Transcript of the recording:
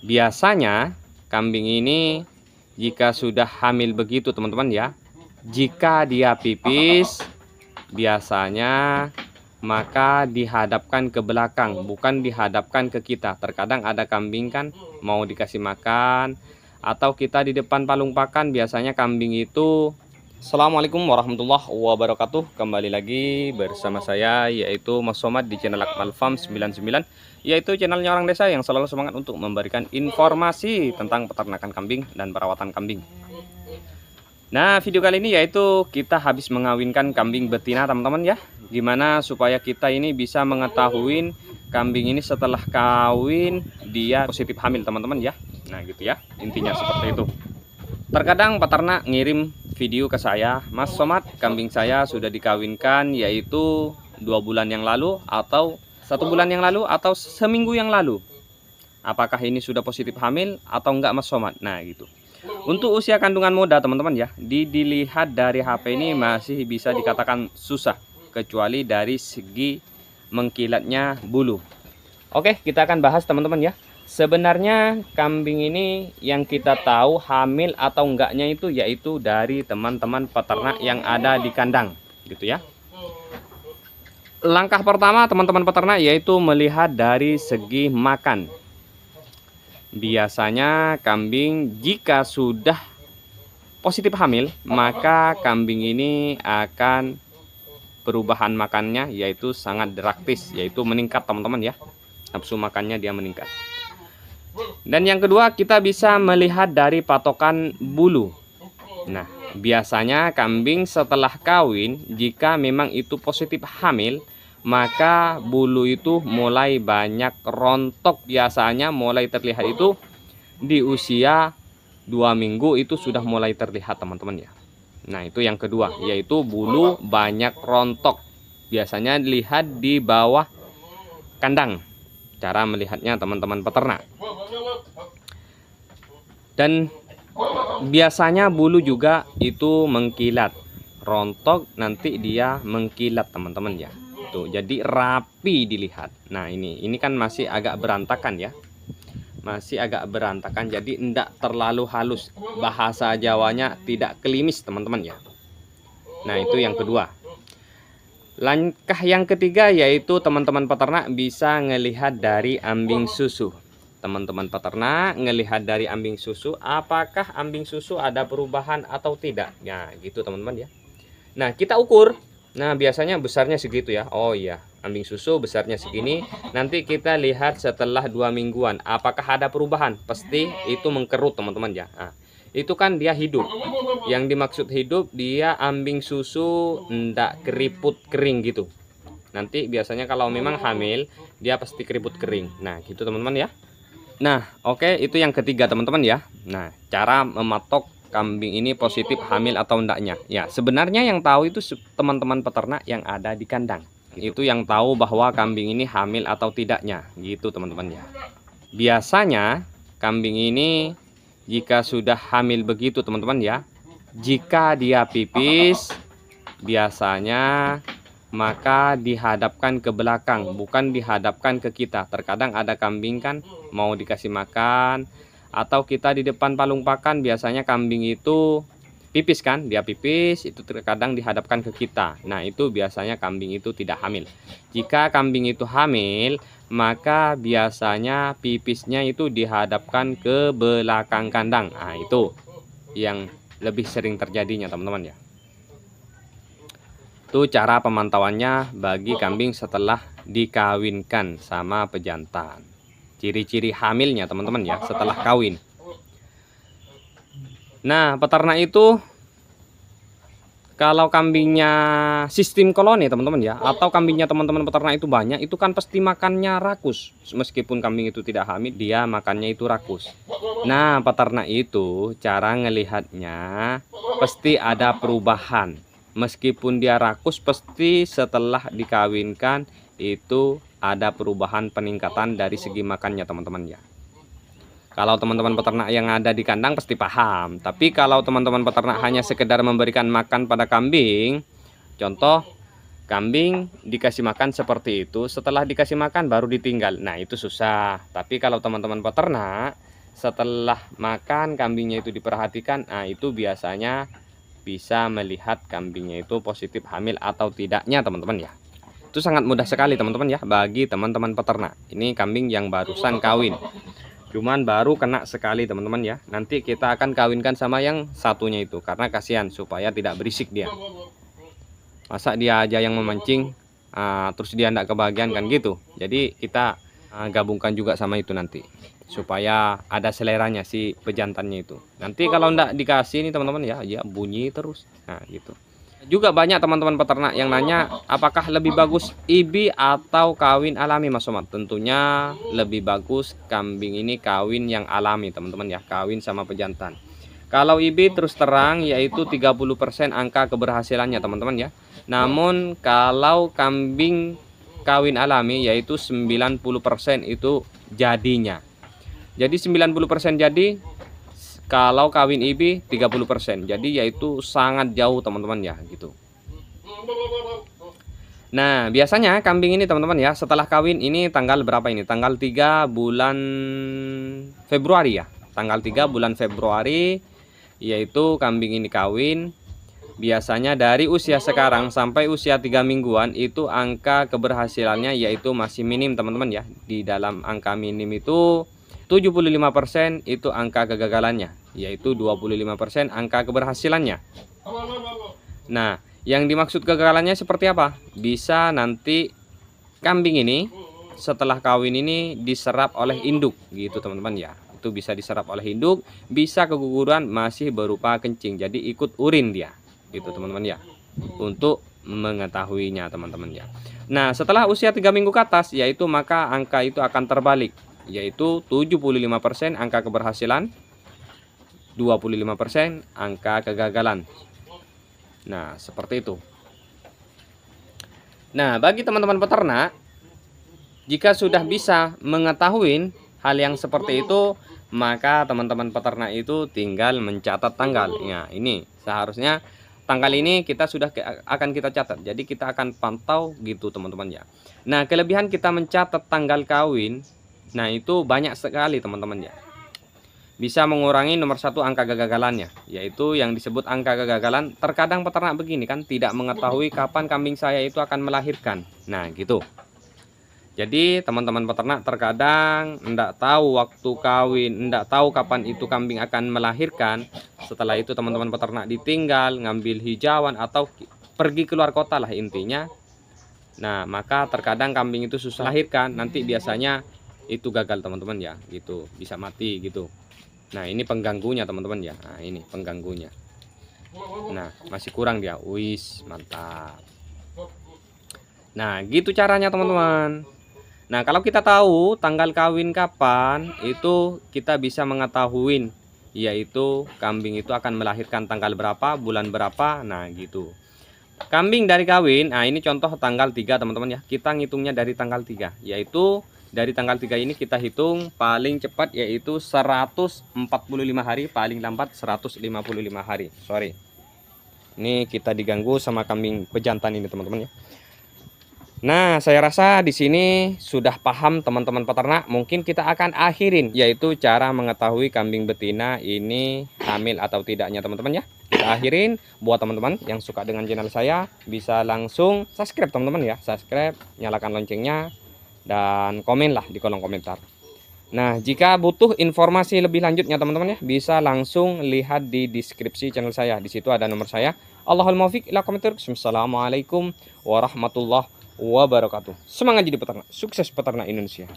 Biasanya kambing ini jika sudah hamil begitu teman-teman ya, jika dia pipis biasanya maka dihadapkan ke belakang, bukan dihadapkan ke kita. Terkadang ada kambing kan mau dikasih makan atau kita di depan palung pakan, biasanya kambing itu. Assalamualaikum warahmatullahi wabarakatuh. Kembali lagi bersama saya yaitu Mas Somad di channel Akmal Farm 99, yaitu channelnya orang desa yang selalu semangat untuk memberikan informasi tentang peternakan kambing dan perawatan kambing. Nah, video kali ini yaitu kita habis mengawinkan kambing betina teman-teman ya. Gimana supaya kita ini bisa mengetahui kambing ini setelah kawin dia positif hamil teman-teman ya. Nah gitu ya, intinya seperti itu. Terkadang peternak ngirim video ke saya, Mas Somad, kambing saya sudah dikawinkan yaitu 2 bulan yang lalu atau 1 bulan yang lalu atau seminggu yang lalu. Apakah ini sudah positif hamil atau enggak Mas Somad? Nah gitu. Untuk usia kandungan muda teman-teman ya, dilihat dari HP ini masih bisa dikatakan susah, kecuali dari segi mengkilatnya bulu. Oke, kita akan bahas teman-teman ya. Sebenarnya kambing ini yang kita tahu hamil atau enggaknya itu yaitu dari teman-teman peternak yang ada di kandang gitu ya. Langkah pertama teman-teman peternak yaitu melihat dari segi makan. Biasanya kambing jika sudah positif hamil, maka kambing ini akan perubahan makannya yaitu sangat drastis, yaitu meningkat teman-teman ya. Nafsu makannya dia meningkat. Dan yang kedua, kita bisa melihat dari patokan bulu. Nah, biasanya kambing setelah kawin jika memang itu positif hamil, maka bulu itu mulai banyak rontok. Biasanya mulai terlihat itu di usia 2 minggu itu sudah mulai terlihat teman-teman ya. Nah, itu yang kedua, yaitu bulu banyak rontok. Biasanya dilihat di bawah kandang. Cara melihatnya teman-teman peternak. Dan biasanya bulu juga itu mengkilat, rontok nanti dia mengkilat teman-teman ya. Tuh, jadi rapi dilihat. Nah, ini kan masih agak berantakan ya. Masih agak berantakan, jadi enggak terlalu halus. Bahasa Jawanya tidak klimis teman-teman ya. Nah, itu yang kedua. Langkah yang ketiga yaitu teman-teman peternak bisa ngelihat dari ambing susu. Teman-teman peternak ngelihat dari ambing susu, apakah ambing susu ada perubahan atau tidak. Nah gitu teman-teman ya. Nah kita ukur. Nah biasanya besarnya segitu ya. Oh iya, ambing susu besarnya segini. Nanti kita lihat setelah 2 mingguan apakah ada perubahan. Pasti itu mengkerut teman-teman ya. Nah, itu kan dia hidup. Yang dimaksud hidup, dia ambing susu ndak keriput kering gitu. Nanti biasanya kalau memang hamil dia pasti keriput kering. Nah gitu teman-teman ya. Nah oke, itu yang ketiga teman-teman ya. Nah cara mematok kambing ini positif hamil atau enggaknya ya, sebenarnya yang tahu itu teman-teman peternak yang ada di kandang. Itu yang tahu bahwa kambing ini hamil atau tidaknya gitu teman-teman ya. Biasanya kambing ini jika sudah hamil begitu teman-teman ya, jika dia pipis biasanya maka dihadapkan ke belakang, bukan dihadapkan ke kita. Terkadang ada kambing kan mau dikasih makan atau kita di depan palung pakan, biasanya kambing itu pipis kan, dia pipis itu terkadang dihadapkan ke kita. Nah itu biasanya kambing itu tidak hamil. Jika kambing itu hamil, maka biasanya pipisnya itu dihadapkan ke belakang kandang. Nah itu yang lebih sering terjadinya teman-teman ya. Itu cara pemantauannya bagi kambing setelah dikawinkan sama pejantan. Ciri-ciri hamilnya teman-teman ya setelah kawin. Nah peternak itu kalau kambingnya sistem koloni teman-teman ya, atau kambingnya teman-teman peternak itu banyak, itu kan pasti makannya rakus. Meskipun kambing itu tidak hamil, dia makannya itu rakus. Nah peternak itu cara ngelihatnya pasti ada perubahan. Meskipun dia rakus, pasti setelah dikawinkan itu ada perubahan peningkatan dari segi makannya teman-teman ya. Kalau teman-teman peternak yang ada di kandang pasti paham. Tapi kalau teman-teman peternak hanya sekedar memberikan makan pada kambing, contoh kambing dikasih makan seperti itu, setelah dikasih makan baru ditinggal. Nah itu susah. Tapi kalau teman-teman peternak setelah makan kambingnya itu diperhatikan, nah itu biasanya bisa melihat kambingnya itu positif hamil atau tidaknya teman-teman ya. Itu sangat mudah sekali teman-teman ya bagi teman-teman peternak. Ini kambing yang barusan kawin, cuman baru kena sekali teman-teman ya. Nanti kita akan kawinkan sama yang satunya itu karena kasihan, supaya tidak berisik dia. Masa dia aja yang memancing terus dia tidak kebagian kan gitu. Jadi kita gabungkan juga sama itu nanti, supaya ada seleranya si pejantannya itu. Nanti kalau ndak dikasih nih teman-teman ya bunyi terus. Nah gitu. Juga banyak teman-teman peternak yang nanya apakah lebih bagus IBI atau kawin alami Mas Somad. Tentunya lebih bagus kambing ini kawin yang alami teman-teman ya, kawin sama pejantan. Kalau IBI terus terang yaitu 30% angka keberhasilannya teman-teman ya. Namun kalau kambing kawin alami yaitu 90% itu jadinya. Jadi 90% jadi, kalau kawin IBI 30%. Jadi yaitu sangat jauh teman-teman ya gitu. Nah, biasanya kambing ini teman-teman ya, setelah kawin ini tanggal berapa ini? Tanggal 3 bulan Februari ya. Tanggal 3 bulan Februari yaitu kambing ini kawin. Biasanya dari usia sekarang sampai usia 3 mingguan itu angka keberhasilannya yaitu masih minim teman-teman ya. Di dalam angka minim itu 75% itu angka kegagalannya, yaitu 25% angka keberhasilannya. Nah, yang dimaksud kegagalannya seperti apa? Bisa nanti kambing ini setelah kawin ini diserap oleh induk gitu teman-teman ya. Itu bisa diserap oleh induk, bisa keguguran masih berupa kencing. Jadi ikut urin dia. Gitu teman-teman ya, untuk mengetahuinya teman-teman ya. Nah setelah usia 3 minggu ke atas yaitu maka angka itu akan terbalik, yaitu 75% angka keberhasilan, 25% angka kegagalan. Nah seperti itu. Nah bagi teman-teman peternak, jika sudah bisa mengetahui hal yang seperti itu, maka teman-teman peternak itu tinggal mencatat tanggal. Nah ini seharusnya tanggal ini kita sudah akan kita catat. Jadi kita akan pantau gitu teman-teman ya. Nah kelebihan kita mencatat tanggal kawin, nah itu banyak sekali teman-teman ya. Bisa mengurangi nomor satu angka kegagalannya, yaitu yang disebut angka kegagalan. Terkadang peternak begini kan tidak mengetahui kapan kambing saya itu akan melahirkan. Nah gitu. Jadi teman-teman peternak terkadang enggak tahu waktu kawin, enggak tahu kapan itu kambing akan melahirkan. Setelah itu teman-teman peternak ditinggal ngambil hijauan atau pergi keluar kota lah intinya. Nah maka terkadang kambing itu susah lahirkan, nanti biasanya itu gagal teman-teman ya gitu, bisa mati gitu. Nah ini pengganggunya teman-teman ya. Nah ini pengganggunya. Nah masih kurang dia. Wis mantap. Nah gitu caranya teman-teman. Nah kalau kita tahu tanggal kawin kapan, itu kita bisa mengetahui yaitu kambing itu akan melahirkan tanggal berapa, bulan berapa. Nah gitu. Kambing dari kawin, nah ini contoh tanggal 3 teman-teman ya. Kita ngitungnya dari tanggal 3, yaitu dari tanggal 3 ini kita hitung paling cepat yaitu 145 hari, paling lambat 155 hari. Sorry. Ini kita diganggu sama kambing pejantan ini teman-teman ya. Nah, saya rasa di sini sudah paham teman-teman peternak. Mungkin kita akan akhirin yaitu cara mengetahui kambing betina ini hamil atau tidaknya teman-teman ya. Kita akhirin. Buat teman-teman yang suka dengan channel saya bisa langsung subscribe teman-teman ya. Subscribe, nyalakan loncengnya dan komen lah di kolom komentar. Nah, jika butuh informasi lebih lanjutnya teman-teman ya, bisa langsung lihat di deskripsi channel saya. Di situ ada nomor saya. Allahul muwaffiq ila aqwamit thoriq. Assalamualaikum warahmatullahi wabarakatuh. Semangat jadi peternak, sukses peternak Indonesia.